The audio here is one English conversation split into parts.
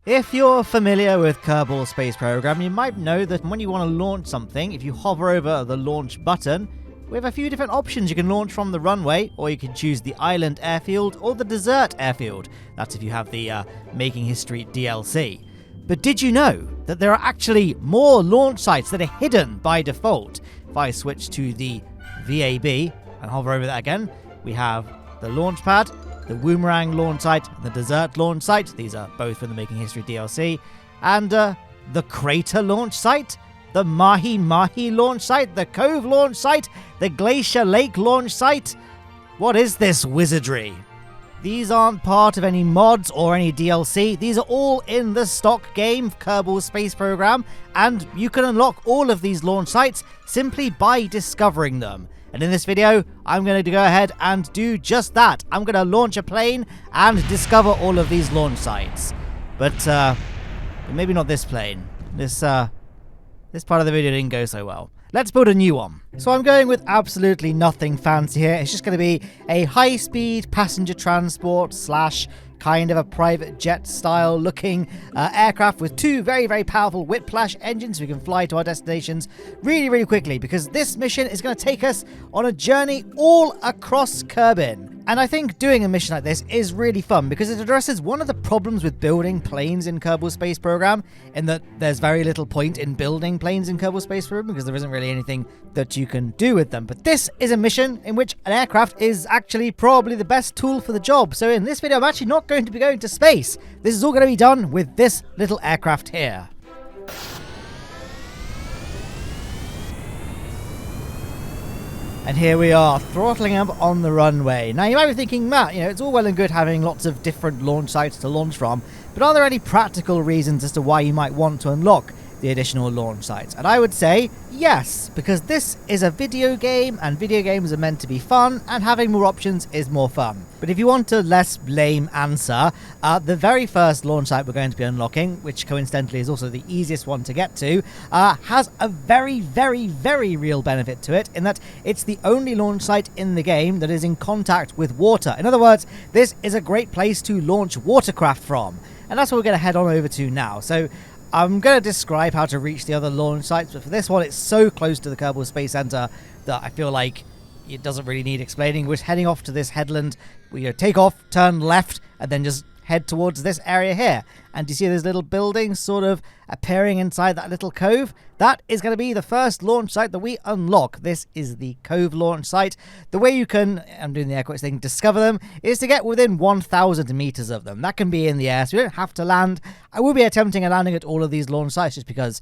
If you're familiar with Kerbal Space Program, you might know that when you want to launch something, if you hover over the launch button, we have a few different options. You can launch from the runway, or you can choose the island airfield or the desert airfield. That's if you have the Making History DLC. But did you know that there are actually more launch sites that are hidden by default? If I switch to the VAB and hover over that again, we have the Launchpad, the Woomerang Launch Site, and the Desert Launch Site. These are both from the Making History DLC. And the Crater Launch Site, the Mahi Launch Site, the Cove Launch Site, the Glacier Lake Launch Site. What is this wizardry? These aren't part of any mods or any DLC. These are all in the stock game, Kerbal Space Program, and you can unlock all of these launch sites simply by discovering them. And in this video, I'm going to go ahead and do just that. I'm going to launch a plane and discover all of these launch sites. But maybe not this plane. This part of the video didn't go so well. Let's build a new one. So I'm going with absolutely nothing fancy here. It's just going to be a high-speed passenger transport / kind of a private jet style looking aircraft with two very, very powerful whiplash engines. We can fly to our destinations really, really quickly, because this mission is going to take us on a journey all across Kerbin. And I think doing a mission like this is really fun because it addresses one of the problems with building planes in Kerbal Space Program, in that there's very little point in building planes in Kerbal Space Program because there isn't really anything that you can do with them. But this is a mission in which an aircraft is actually probably the best tool for the job. So in this video, I'm actually not going to be going to space. This is all going to be done with this little aircraft here. And here we are, throttling up on the runway. Now you might be thinking, Matt, it's all well and good having lots of different launch sites to launch from, but are there any practical reasons as to why you might want to unlock the additional launch sites? And I would say yes, because this is a video game and video games are meant to be fun, and having more options is more fun. But if you want a less lame answer, the very first launch site we're going to be unlocking, which coincidentally is also the easiest one to get to, has a very, very, very real benefit to it, in that it's the only launch site in the game that is in contact with water. In other words, this is a great place to launch watercraft from, and that's what we're going to head on over to now. So I'm going to describe how to reach the other launch sites, but for this one, it's so close to the Kerbal Space Center that I feel like it doesn't really need explaining. We're heading off to this headland. We take off, turn left, and then just head towards this area here. And you see this little building sort of appearing inside that little cove? That is going to be the first launch site that we unlock. This is the Cove launch site. The way you can, I'm doing the air quotes thing, discover them, is to get within 1,000 meters of them. That can be in the air, so you don't have to land. I will be attempting a landing at all of these launch sites just because,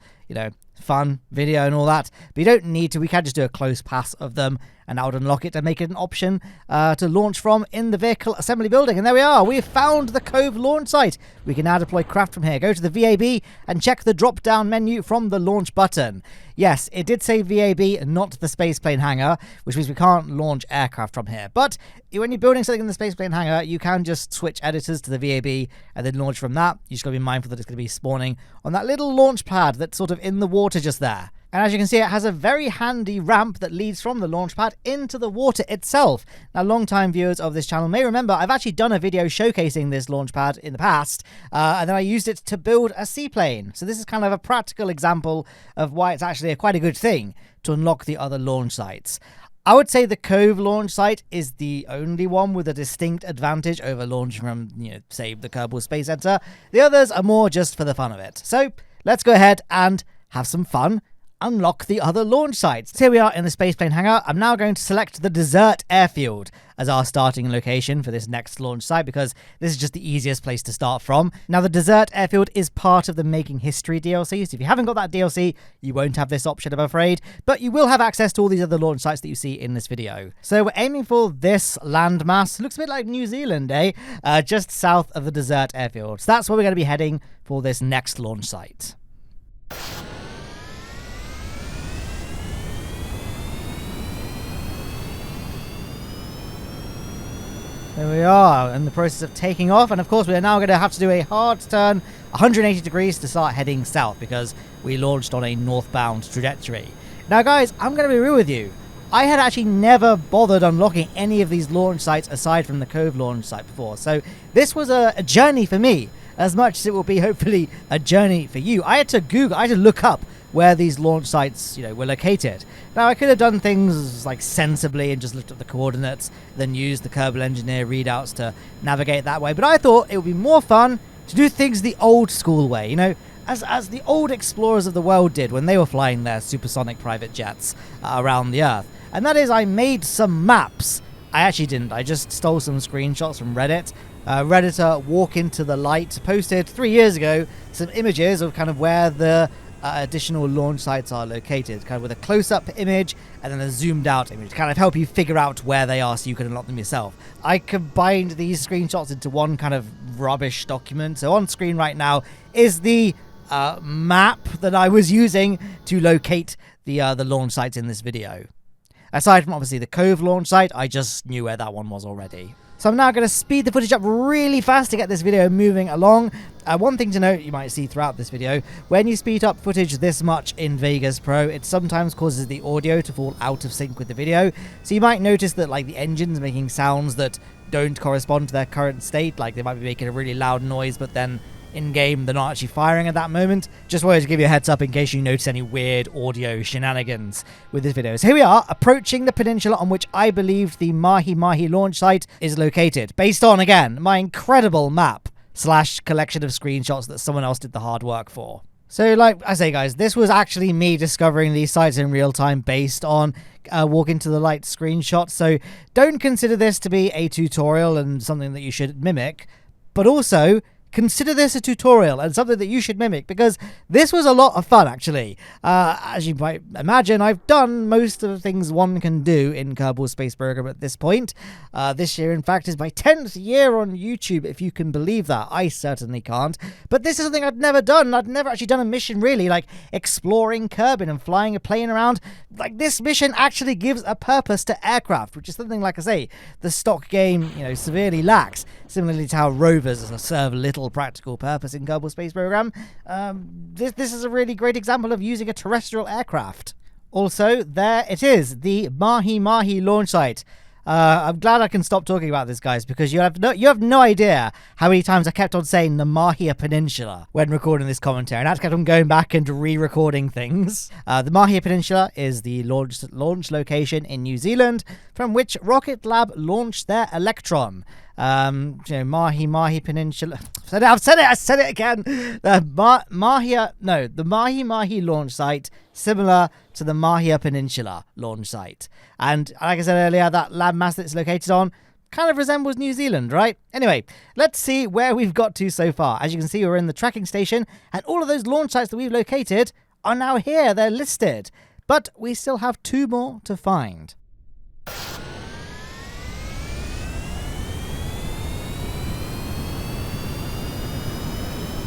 fun, video and all that. But you don't need to. We can just do a close pass of them, and that would unlock it and make it an option to launch from in the vehicle assembly building. And there we are. We've found the Cove launch site. We can now deploy craft from here. Go to the VAB and check the drop-down menu from the launch button. Yes, it did say VAB, not the spaceplane hangar, which means we can't launch aircraft from here. But when you're building something in the spaceplane hangar, you can just switch editors to the VAB and then launch from that. You just got to be mindful that it's going to be spawning on that little launch pad that's sort of in the water just there. And as you can see, it has a very handy ramp that leads from the launch pad into the water itself. Now, long-time viewers of this channel may remember I've actually done a video showcasing this launch pad in the past, and then I used it to build a seaplane. So this is kind of a practical example of why it's actually quite a good thing to unlock the other launch sites. I would say the Cove launch site is the only one with a distinct advantage over launching from, say, the Kerbal Space Center. The others are more just for the fun of it. So let's go ahead and have some fun. Unlock the other launch sites. So here we are in the spaceplane hangar. I'm now going to select the desert airfield as our starting location for this next launch site, because this is just the easiest place to start from. Now, the desert airfield is part of the Making History DLC, so if you haven't got that DLC, you won't have this option, I'm afraid, but you will have access to all these other launch sites that you see in this video. So we're aiming for this landmass. Looks a bit like New Zealand, just south of the desert airfield. So that's where we're going to be heading for this next launch site. There we are, in the process of taking off, and of course we are now going to have to do a hard turn 180 degrees to start heading south, because we launched on a northbound trajectory. Now guys, I'm going to be real with you. I had actually never bothered unlocking any of these launch sites aside from the Cove launch site before, so this was a journey for me. as much as it will be hopefully a journey for you. I had to look up where these launch sites, were located. Now, I could have done things like sensibly and just looked at the coordinates, then used the Kerbal Engineer readouts to navigate that way. But I thought it would be more fun to do things the old school way, as the old explorers of the world did when they were flying their supersonic private jets around the Earth. And that is, I made some maps. I actually didn't. I just stole some screenshots from Reddit. Redditor WalkIntoTheLite posted 3 years ago some images of kind of where the additional launch sites are located, kind of with a close-up image and then a zoomed-out image to kind of help you figure out where they are so you can unlock them yourself. I combined these screenshots into one kind of rubbish document. So on screen right now is the map that I was using to locate the launch sites in this video. Aside from obviously the Cove launch site, I just knew where that one was already. So I'm now going to speed the footage up really fast to get this video moving along. One thing to note, you might see throughout this video, when you speed up footage this much in Vegas Pro, it sometimes causes the audio to fall out of sync with the video. So you might notice that like the engine's making sounds that don't correspond to their current state, like they might be making a really loud noise, but then in-game they're not actually firing at that moment. Just wanted to give you a heads up in case you notice any weird audio shenanigans with this video. So here we are, approaching the peninsula on which I believe the Mahi launch site is located, based on, again, my incredible map / collection of screenshots that someone else did the hard work for. So like I say, guys, this was actually me discovering these sites in real time based on WalkIntoTheLite screenshots. So don't consider this to be a tutorial and something that you should mimic, but also consider this a tutorial and something that you should mimic, because this was a lot of fun, actually. As you might imagine, I've done most of the things one can do in Kerbal Space Program at this point. This year, in fact, is my 10th year on YouTube, if you can believe that. I certainly can't. But this is something I'd never done. I'd never actually done a mission, really, like exploring Kerbin and flying a plane around. Like, this mission actually gives a purpose to aircraft, which is something, like I say, the stock game, severely lacks. Similarly to how rovers serve little practical purpose in Kerbal Space Program, this is a really great example of using a terrestrial aircraft. Also, there it is, the Mahi launch site. I'm glad I can stop talking about this, guys, because you have no idea how many times I kept on saying the Mahia Peninsula when recording this commentary, and I kept on going back and re-recording things. The Mahia Peninsula is the launch location in New Zealand from which Rocket Lab launched their Electron. Mahi Peninsula. I said it again. The Mahi launch site, similar to the Mahia Peninsula launch site. And like I said earlier, that landmass that it's located on kind of resembles New Zealand, right? Anyway, let's see where we've got to so far. As you can see, we're in the tracking station, and all of those launch sites that we've located are now here. They're listed. But we still have 2 more to find.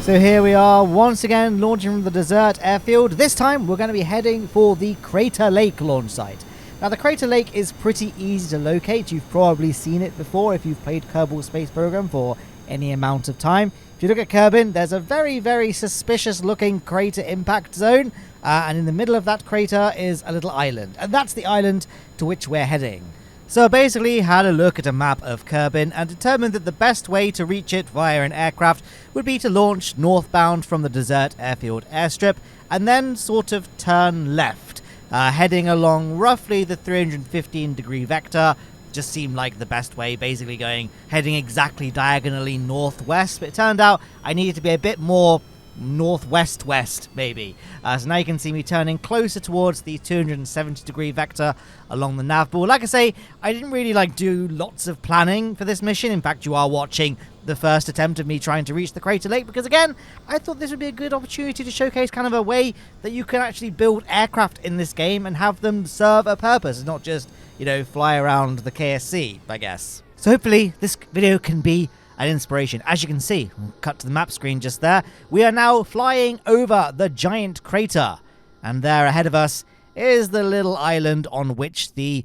So here we are, once again, launching from the desert airfield. This time, we're going to be heading for the Crater Lake launch site. Now, the Crater Lake is pretty easy to locate. You've probably seen it before if you've played Kerbal Space Program for any amount of time. If you look at Kerbin, there's a very, very suspicious-looking crater impact zone, and in the middle of that crater is a little island, and that's the island to which we're heading. So I basically had a look at a map of Kerbin and determined that the best way to reach it via an aircraft would be to launch northbound from the desert airfield airstrip and then sort of turn left, heading along roughly the 315-degree vector. Just seemed like the best way, basically heading exactly diagonally northwest, but it turned out I needed to be a bit more northwest-west, maybe. So now you can see me turning closer towards the 270-degree vector along the nav ball. Like I say, I didn't really do lots of planning for this mission. In fact, you are watching the first attempt of me trying to reach the Crater Lake, because again, I thought this would be a good opportunity to showcase kind of a way that you can actually build aircraft in this game and have them serve a purpose, not just, fly around the KSC, I guess. So hopefully this video can be an inspiration. As you can see, we'll cut to the map screen just there, we are now flying over the giant crater, and there ahead of us is the little island on which the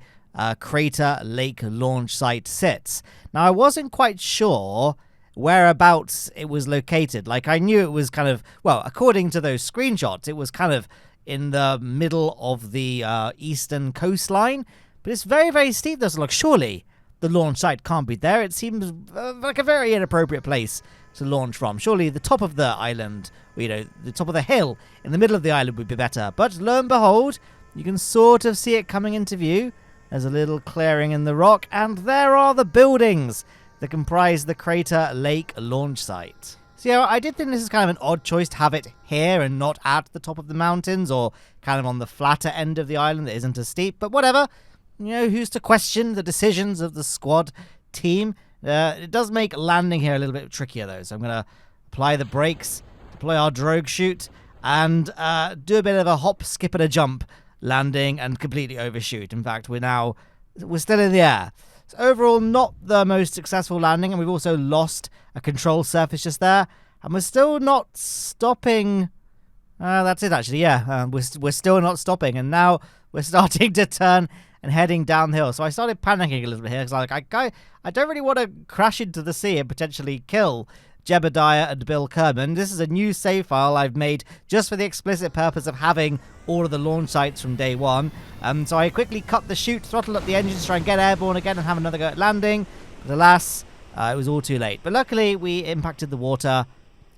Crater Lake launch site sits. Now, I wasn't quite sure whereabouts it was located. I knew it was kind of, well, according to those screenshots, it was kind of in the middle of the eastern coastline, but it's very, very steep. Surely the launch site can't be there. It seems like a very inappropriate place to launch from. Surely the top of the island, the top of the hill in the middle of the island would be better. But lo and behold, you can sort of see it coming into view. There's a little clearing in the rock, and there are the buildings that comprise the Crater Lake launch site. So yeah, I did think this is kind of an odd choice to have it here and not at the top of the mountains or kind of on the flatter end of the island that isn't as steep, but whatever. Who's to question the decisions of the squad team? It does make landing here a little bit trickier though, so I'm going to apply the brakes, deploy our drogue chute, and do a bit of a hop, skip, and a jump landing and completely overshoot. In fact, we're still in the air. So overall, not the most successful landing, and we've also lost a control surface just there, and we're still not stopping. That's it, actually. Yeah, we're still not stopping, and now we're starting to turn and heading downhill. So I started panicking a little bit here because I don't really want to crash into the sea and potentially kill Jebediah and Bill Kerbin. This is a new save file I've made just for the explicit purpose of having all of the launch sites from day one. So I quickly cut the chute, throttled up the engine to try and get airborne again and have another go at landing. But alas, it was all too late. But luckily, we impacted the water,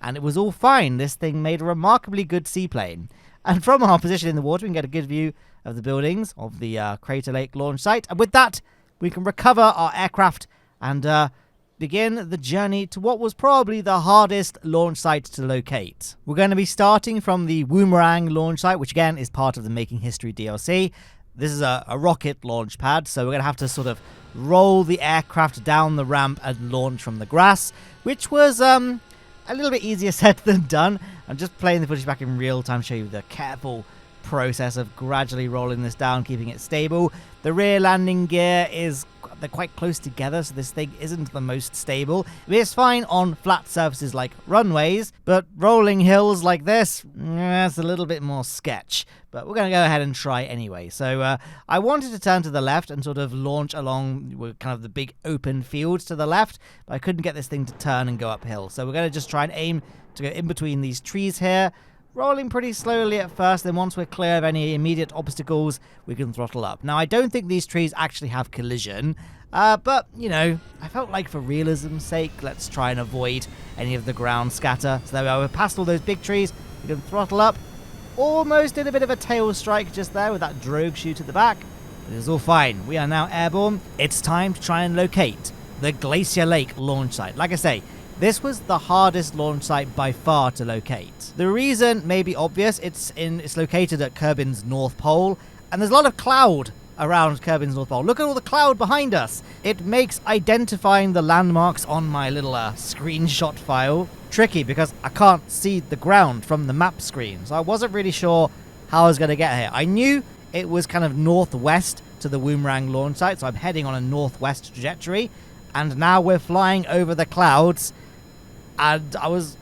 and it was all fine. This thing made a remarkably good seaplane. And from our position in the water, we can get a good view of the buildings of the Crater Lake launch site. And with that, we can recover our aircraft and begin the journey to what was probably the hardest launch site to locate. We're going to be starting from the Woomerang launch site, which again is part of the Making History DLC. This is a rocket launch pad, so we're going to have to sort of roll the aircraft down the ramp and launch from the grass, which was a little bit easier said than done. I'm just playing the footage back in real time to show you the careful process of gradually rolling this down, keeping it stable. The rear landing gear they're quite close together, so this thing isn't the most stable. It's fine on flat surfaces like runways, but rolling hills like this, it's a little bit more sketch. But we're going to go ahead and try anyway. So I wanted to turn to the left and sort of launch along with kind of the big open fields to the left, but I couldn't get this thing to turn and go uphill. So we're going to just try and aim to go in between these trees here, rolling pretty slowly at first, then once we're clear of any immediate obstacles, we can throttle up. Now, I don't think these trees actually have collision, but, I felt like for realism's sake, let's try and avoid any of the ground scatter. So there we are, we're past all those big trees, we can throttle up. Almost did a bit of a tail strike just there with that drogue chute at the back. It is all fine. We are now airborne. It's time to try and locate the Glacier Lake launch site. Like I say, this was the hardest launch site by far to locate. The reason may be obvious. It's located at Kerbin's North Pole, and there's a lot of cloud around Kerbin's North Pole. Look at all the cloud behind us. It makes identifying the landmarks on my little screenshot file tricky because I can't see the ground from the map screen. So I wasn't really sure how I was going to get here. I knew it was kind of northwest to the Woomerang launch site, so I'm heading on a northwest trajectory, and now we're flying over the clouds. And I was,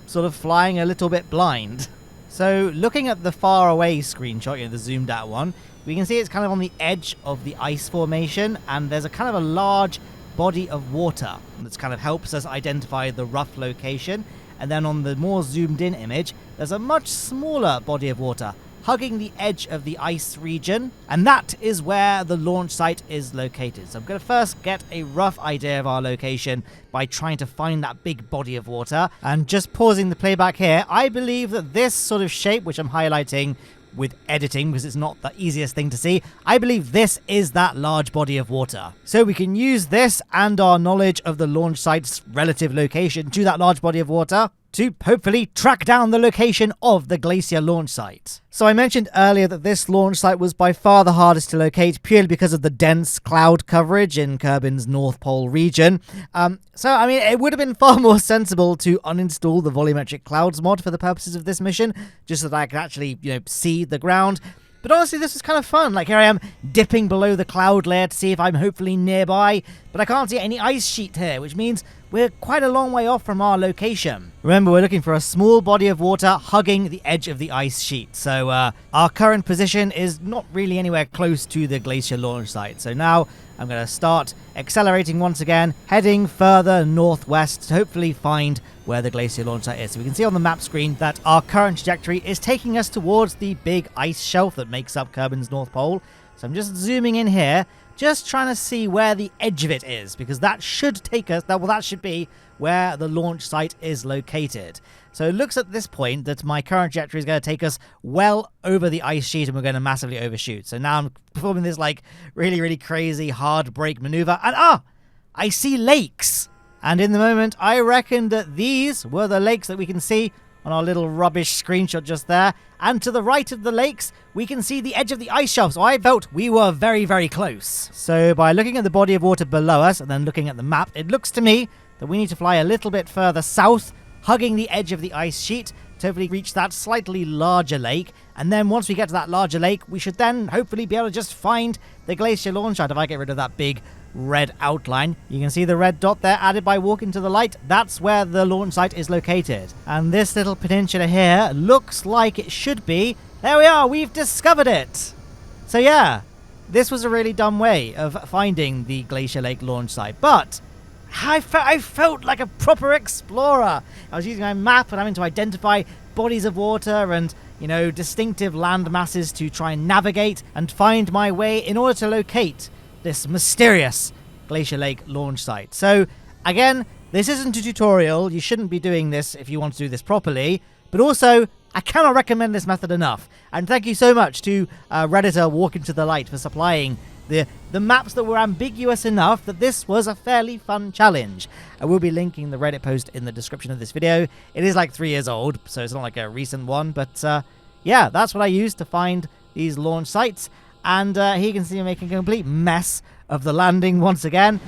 sort of flying a little bit blind. So looking at the far away screenshot, the zoomed out one, we can see it's kind of on the edge of the ice formation, and there's a kind of a large body of water that kind of helps us identify the rough location. And then on the more zoomed in image, there's a much smaller body of water hugging the edge of the ice region, and that is where the launch site is located. So I'm going to first get a rough idea of our location by trying to find that big body of water. And just pausing the playback here, I believe that this sort of shape, which I'm highlighting with editing because it's not the easiest thing to see, I believe this is that large body of water. So we can use this and our knowledge of the launch site's relative location to that large body of water to hopefully track down the location of the Glacier launch site. So I mentioned earlier that this launch site was by far the hardest to locate purely because of the dense cloud coverage in Kerbin's North Pole region. It would have been far more sensible to uninstall the volumetric clouds mod for the purposes of this mission, just so that I could actually, see the ground. But honestly, this is kind of fun. Like, here I am dipping below the cloud layer to see if I'm hopefully nearby, but I can't see any ice sheet here, which means we're quite a long way off from our location. Remember, we're looking for a small body of water hugging the edge of the ice sheet. So our current position is not really anywhere close to the Glacier launch site. So now I'm going to start accelerating once again, heading further northwest to hopefully find where the Glacier launch site is. So we can see on the map screen that our current trajectory is taking us towards the big ice shelf that makes up Kerbin's North Pole. So I'm just zooming in here just trying to see where the edge of it is, because that should take us, that should be where the launch site is located. So it looks at this point that my current trajectory is going to take us well over the ice sheet, and we're going to massively overshoot. So now I'm performing this like really, really crazy hard brake maneuver, and I see lakes. And in the moment, I reckon that these were the lakes that we can see on our little rubbish screenshot just there. And to the right of the lakes, we can see the edge of the ice shelf. So I felt we were very, very close. So by looking at the body of water below us and then looking at the map, it looks to me that we need to fly a little bit further south, hugging the edge of the ice sheet to hopefully reach that slightly larger lake. And then once we get to that larger lake, we should then hopefully be able to just find the Glacier launch site if I get rid of that big red outline. You can see the red dot there added by WalkIntoTheLite. That's where the launch site is located. And this little peninsula here looks like it should be. There we are, we've discovered it. So yeah, this was a really dumb way of finding the Glacier Lake launch site, but I felt like a proper explorer. I was using my map and having to identify bodies of water and, you know, distinctive land masses to try and navigate and find my way in order to locate this mysterious Glacier Lake launch site. So again, this isn't a tutorial. You shouldn't be doing this if you want to do this properly, but also I cannot recommend this method enough. And thank you so much to Redditor WalkIntoTheLite for supplying the maps that were ambiguous enough that this was a fairly fun challenge. I will be linking the Reddit post in the description of this video. It is like 3 years old, so it's not like a recent one, but yeah, that's what I used to find these launch sites. And here you can see me making a complete mess of the landing once again.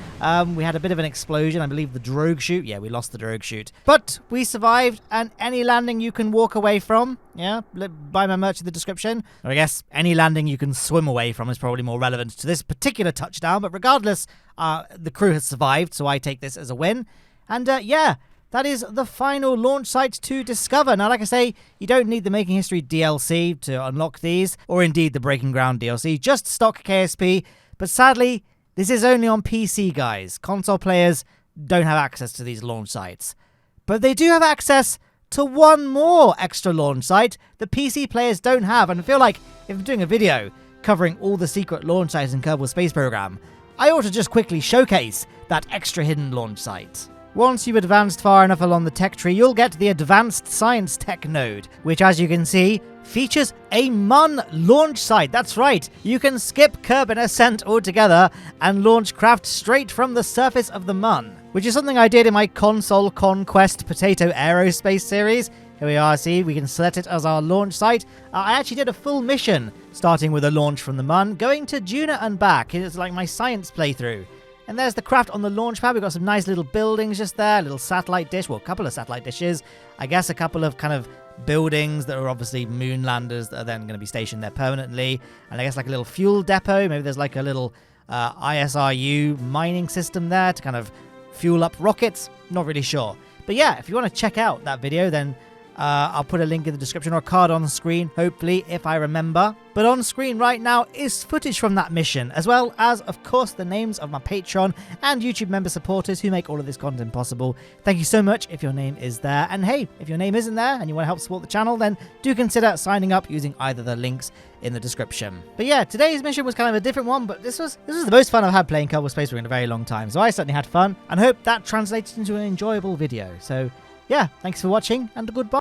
We had a bit of an explosion. I believe the drogue chute. Yeah, we lost the drogue chute. But we survived, and any landing you can walk away from. Yeah, buy my merch in the description. Or I guess any landing you can swim away from is probably more relevant to this particular touchdown. But regardless, the crew has survived, so I take this as a win. And yeah, that is the final launch site to discover. Now, like I say, you don't need the Making History DLC to unlock these, or indeed the Breaking Ground DLC, just stock KSP. But sadly, this is only on PC, guys. Console players don't have access to these launch sites. But they do have access to one more extra launch site that PC players don't have. And I feel like if I'm doing a video covering all the secret launch sites in Kerbal Space Program, I ought to just quickly showcase that extra hidden launch site. Once you've advanced far enough along the tech tree, you'll get the Advanced Science Tech node, which, as you can see, features a Mun launch site. That's right, you can skip Kerbin ascent altogether and launch craft straight from the surface of the Mun, which is something I did in my Console Conquest Potato Aerospace series. Here we are, see, we can select it as our launch site. I actually did a full mission, starting with a launch from the Mun, going to Duna and back. It's like my science playthrough. And there's the craft on the launch pad. We've got some nice little buildings just there, a little satellite dish, well, a couple of satellite dishes. I guess a couple of kind of buildings that are obviously moon landers that are then going to be stationed there permanently. And I guess like a little fuel depot. Maybe there's like a little ISRU mining system there to kind of fuel up rockets. Not really sure. But yeah, if you want to check out that video, then I'll put a link in the description or a card on the screen, hopefully, if I remember. But on screen right now is footage from that mission, as well as, of course, the names of my Patreon and YouTube member supporters who make all of this content possible. Thank you so much if your name is there. And hey, if your name isn't there and you want to help support the channel, then do consider signing up using either the links in the description. But yeah, today's mission was kind of a different one, but this was the most fun I've had playing Kerbal Space Program in a very long time. So I certainly had fun and hope that translates into an enjoyable video. So yeah, thanks for watching and goodbye.